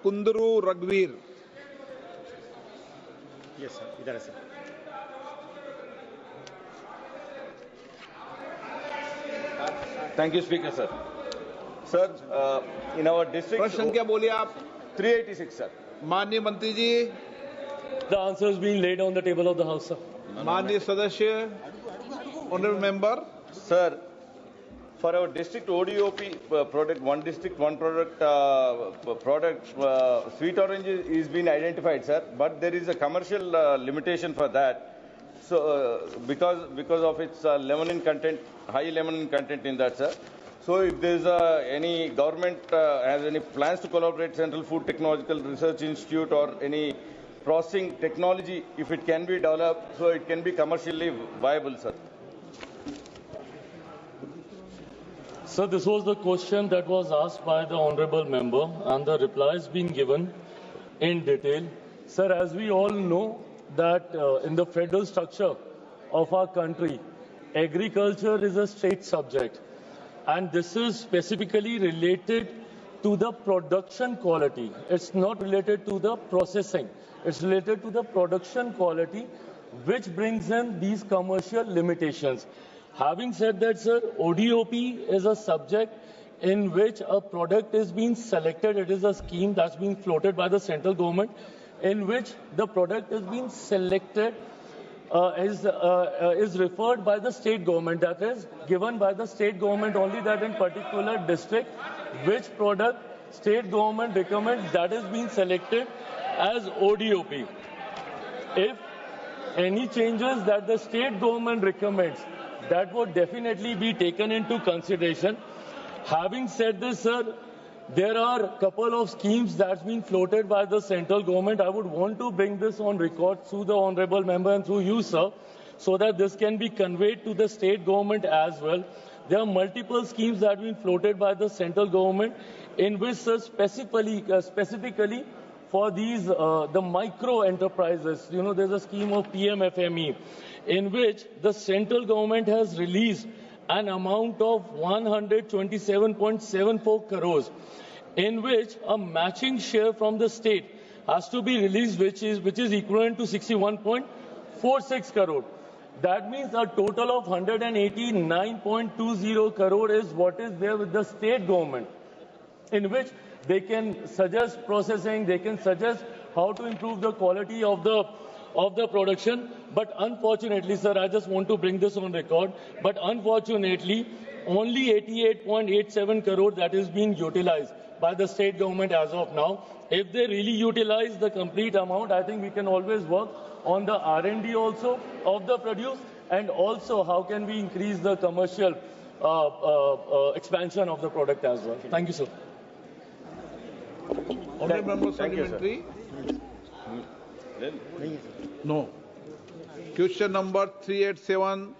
कुंदरू रघुवीर। Yes sir, इधर है sir. Thank you, Speaker, sir. Sir, in our district... प्रश्न संख्या बोलिए आप। 386, sir. माननीय मंत्री जी। The answer is being laid on the table of the House, sir. माननीय सदस्य, honorable member. Sir, for our district ODOP product, one district, one product, sweet orange is being identified, sir. But there is a commercial limitation for that. So, because of its limonene content, high limonene content in that, sir. So, if there is any government has any plans to collaborate Central Food Technological Research Institute or any processing technology, if it can be developed, so it can be commercially viable, sir. Sir, this was the question that was asked by the honorable member, and the reply has been given in detail. Sir, as we all know that in the federal structure of our country, agriculture is a state subject, and this is specifically related to the production quality. It's not related to the processing. It's related to the production quality, which brings in these commercial limitations. Having said that, sir, ODOP is a subject in which a product is being selected. It is a scheme that's being floated by the central government, in which the product is being selected is referred by the state government. That is given by the state government only, that in particular district, which product state government recommends, that is being selected as ODOP. If any changes that the state government recommends, that would definitely be taken into consideration. Having said this, sir, there are a couple of schemes that's been floated by the central government. I would want to bring this on record through the honorable member and through you, sir, so that this can be conveyed to the state government as well. There are multiple schemes that have been floated by the central government, in which, sir, specifically for these, the micro enterprises, you know, there's a scheme of PMFME, in which the central government has released an amount of 127.74 crores, in which a matching share from the state has to be released, which is equivalent to 61.46 crore. That means a total of 189.20 crore is what is there with the state government, in which they can suggest processing, they can suggest how to improve the quality of the production. But unfortunately, sir, I just want to bring this on record, but unfortunately, only 88.87 crore that is being utilized by the state government as of now. If they really utilize the complete amount, I think we can always work on the R&D also of the produce, and also how can we increase the commercial expansion of the product as well. Thank you, sir. Honorable member supplementary. No. Question number 387